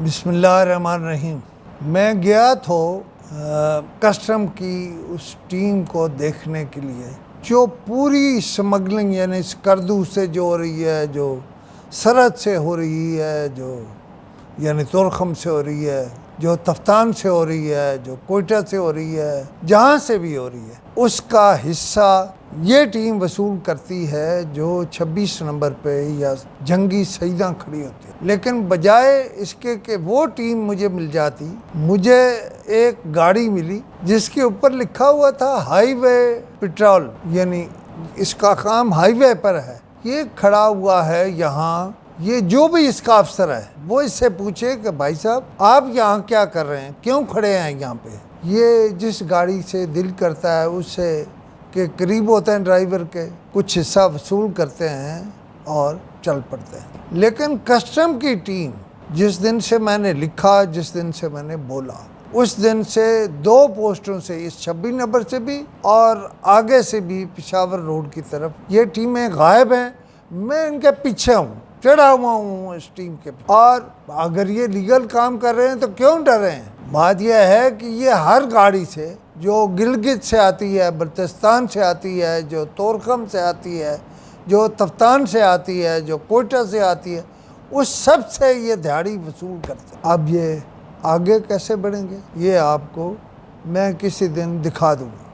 बिस्मिल्लाहिर्रहमानिर्रहीम। मैं गया तो कस्टम की उस टीम को देखने के लिए जो पूरी स्मगलिंग यानी स्कर्दू से जो हो रही है, जो सरहद से हो रही है, जो यानी तुरखम से हो रही है, जो तफ्तान से हो रही है, जो कोयटा से हो रही है, जहाँ से भी हो रही है, उसका हिस्सा ये टीम वसूल करती है जो 26 नंबर पे या जंगी शहीदां खड़ी होती है। लेकिन बजाय इसके कि वो टीम मुझे मिल जाती, मुझे एक गाड़ी मिली जिसके ऊपर लिखा हुआ था हाईवे पेट्रोल, यानी इसका काम हाईवे पर है। ये खड़ा हुआ है यहाँ, ये जो भी इसका अफसर है वो इससे पूछे कि भाई साहब आप यहाँ क्या कर रहे हैं, क्यों खड़े हैं यहाँ पे। ये जिस गाड़ी से दिल करता है उससे के करीब होते हैं ड्राइवर के, कुछ हिस्सा वसूल करते हैं और चल पड़ते हैं। लेकिन कस्टम की टीम जिस दिन से मैंने लिखा, जिस दिन से मैंने बोला, उस दिन से 2 पोस्टों से, इस 26 नंबर से भी और आगे से भी पेशावर रोड की तरफ ये टीमें गायब हैं। मैं इनके पीछे हूँ, चढ़ा हुआ हूँ इस टीम के। और अगर ये लीगल काम कर रहे हैं तो क्यों डर रहे हैं। बात यह है कि ये हर गाड़ी से जो गिलगित से आती है, बल्तिस्तान से आती है, जो तोरखम से आती है, जो तफ्तान से आती है, जो कोयटा से आती है, उस सब से ये दिहाड़ी वसूल करते हैं। अब ये आगे कैसे बढ़ेंगे ये आपको मैं किसी दिन दिखा दूँगा।